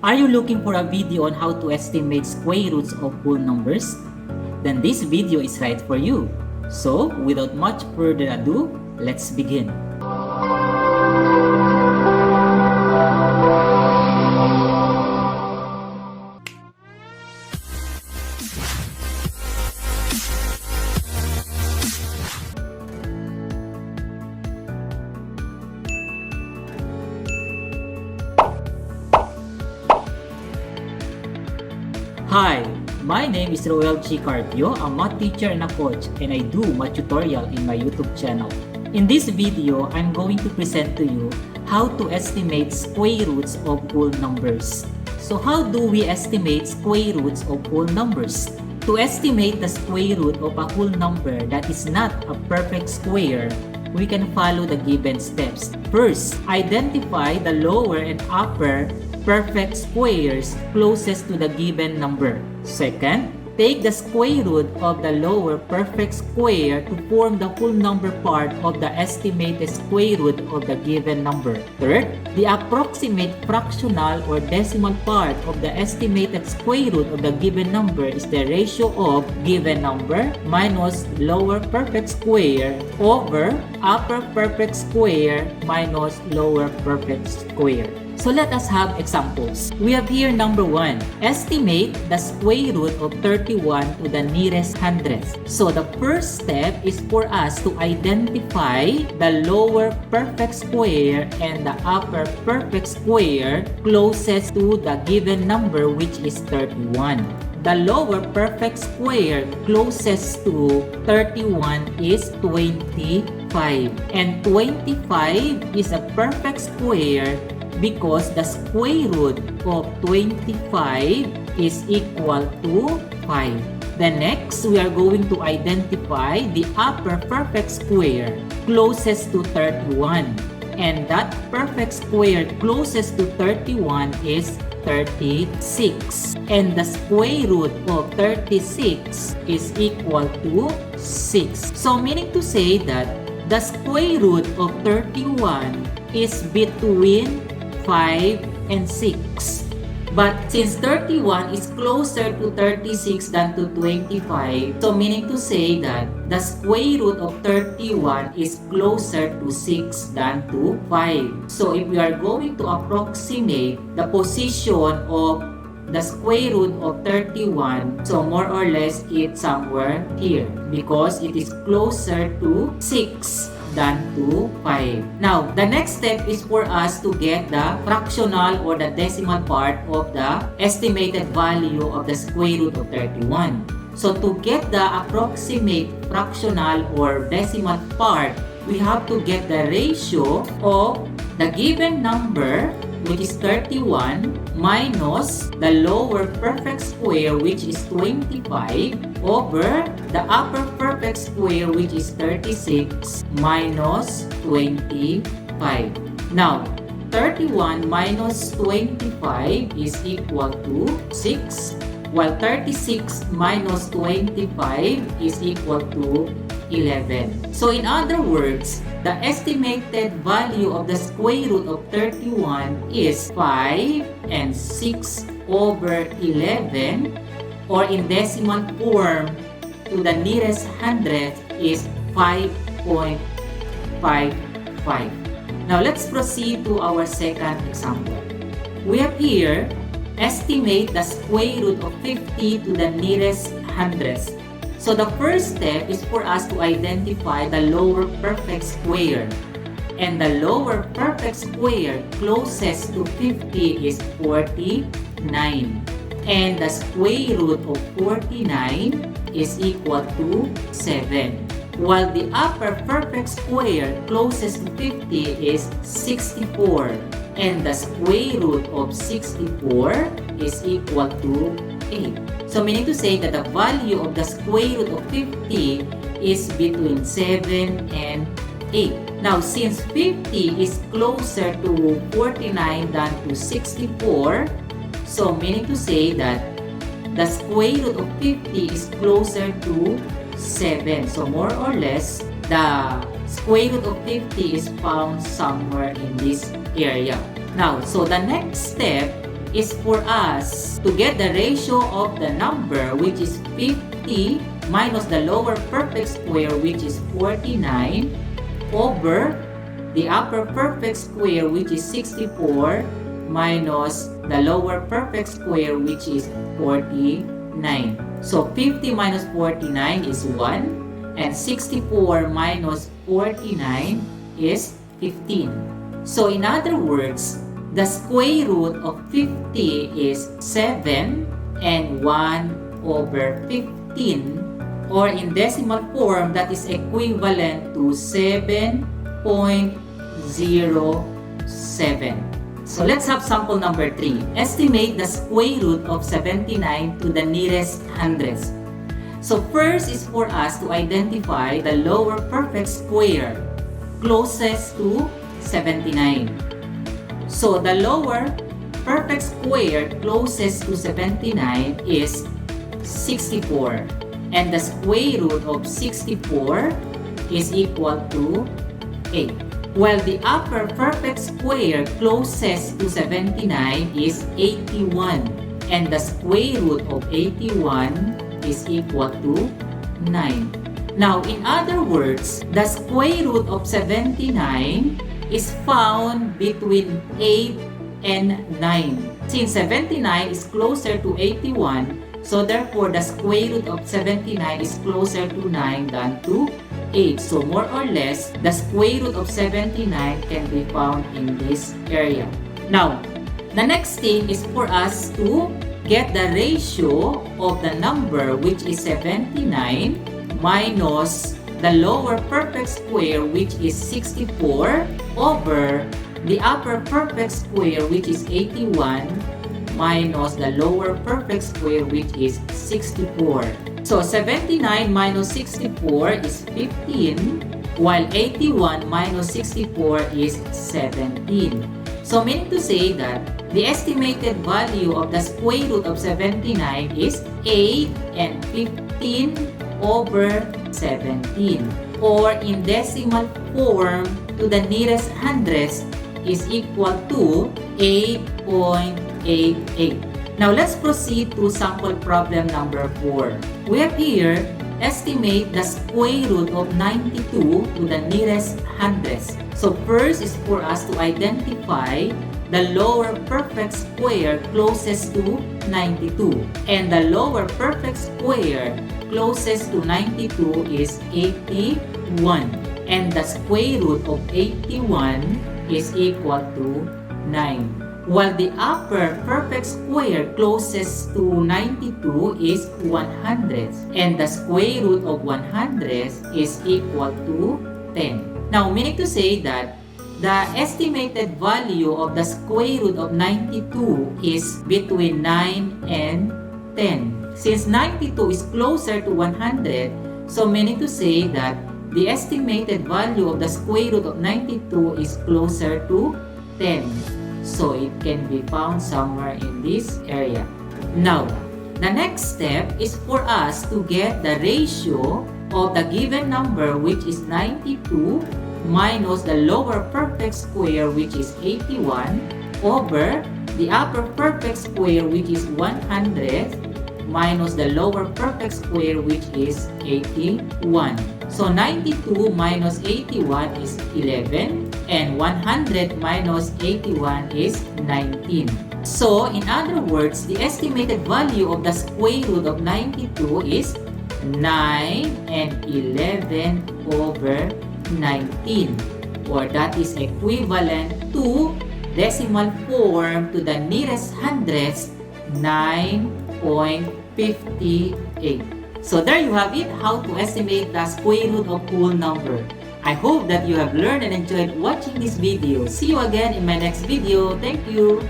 Are you looking for a video on how to estimate square roots of whole numbers? Then this video is right for you. So, without much further ado, let's begin. Hi, my name is Rowel Carpio, a math teacher and a coach, and I do math tutorial in my YouTube channel. In this video, I'm going to present to you how to estimate square roots of whole numbers. So how do we estimate square roots of whole numbers? To estimate the square root of a whole number that is not a perfect square, we can follow the given steps. First, identify the lower and upper perfect squares closest to the given number. Second, take the square root of the lower perfect square to form the whole number part of the estimated square root of the given number. Third, the approximate fractional or decimal part of the estimated square root of the given number is the ratio of given number minus lower perfect square over upper perfect square minus lower perfect square. So let us have examples. We have here number 1. Estimate the square root of 31 to the nearest hundredth. So the first step is for us to identify the lower perfect square and the upper perfect square closest to the given number, which is 31. The lower perfect square closest to 31 is 25. And 25 is a perfect square because the square root of 25 is equal to 5. Then next, we are going to identify the upper perfect square closest to 31. And that perfect square closest to 31 is 36. And the square root of 36 is equal to 6. So meaning to say that the square root of 31 is between 5 and 6. But since 31 is closer to 36 than to 25, so meaning to say that the square root of 31 is closer to 6 than to 5. So if we are going to approximate the position of the square root of 31, so more or less it's somewhere here because it is closer to 6 than to 5. Now, the next step is for us to get the fractional or the decimal part of the estimated value of the square root of 31. So, to get the approximate fractional or decimal part, we have to get the ratio of the given number, which is 31, minus the lower perfect square, which is 25, over the upper perfect square, which is 36, minus 25. Now, 31 minus 25 is equal to 6, while 36 minus 25 is equal to 11. So in other words, the estimated value of the square root of 31 is 5 and 6 over 11, or in decimal form to the nearest hundredth is 5.55. Now let's proceed to our second example. We have here estimate the square root of 50 to the nearest hundredth. So the first step is for us to identify the lower perfect square. And the lower perfect square closest to 50 is 49. And the square root of 49 is equal to 7. While the upper perfect square closest to 50 is 64. And the square root of 64 is equal to 8. So meaning to say that the value of the square root of 50 is between 7 and 8. Now, since 50 is closer to 49 than to 64, so meaning to say that the square root of 50 is closer to 7. So more or less, the square root of 50 is found somewhere in this area. Now, so the next step is for us to get the ratio of the number which is 50 minus the lower perfect square which is 49 over the upper perfect square which is 64 minus the lower perfect square which is 49. So 50 minus 49 is 1 and 64 minus 49 is 15. So in other words, the square root of 50 is 7 and 1 over 15, or in decimal form that is equivalent to 7.07. So let's have sample number 3. Estimate the square root of 79 to the nearest hundredths. So first is for us to identify the lower perfect square closest to 79. So the lower perfect square closest to 79 is 64. And the square root of 64 is equal to 8. While the upper perfect square closest to 79 is 81. And the square root of 81 is equal to 9. Now, in other words, the square root of 79 is found between 8 and 9. Since 79 is closer to 81, so therefore the square root of 79 is closer to 9 than to 8. So more or less, the square root of 79 can be found in this area. Now, the next thing is for us to get the ratio of the number which is 79 minus the lower perfect square which is 64 over the upper perfect square which is 81 minus the lower perfect square which is 64. So 79 minus 64 is 15, while 81 minus 64 is 17. So meaning to say that the estimated value of the square root of 79 is 8 and 15 over 17. Or in decimal form to the nearest hundredths is equal to 8.88. Now let's proceed to sample problem number 4. We have here, estimate the square root of 92 to the nearest hundredths. So first is for us to identify the lower perfect square closest to 92. And the lower perfect square closest to 92 is 81. And the square root of 81 is equal to 9. While the upper perfect square closest to 92 is 100. And the square root of 100 is equal to 10. Now, meaning to say that the estimated value of the square root of 92 is between 9 and 10. Since 92 is closer to 100, so meaning to say that the estimated value of the square root of 92 is closer to 10. So it can be found somewhere in this area. Now, the next step is for us to get the ratio of the given number which is 92 minus the lower perfect square which is 81 over the upper perfect square which is 100 minus the lower perfect square which is 81. So 92 minus 81 is 11 and 100 minus 81 is 19. So in other words, the estimated value of the square root of 92 is 9 and 11 over 19, or that is equivalent to decimal form to the nearest hundredths 9.58. So there you have it, how to estimate the square root of whole number. I hope that you have learned and enjoyed watching this video. See you again in my next video. Thank you.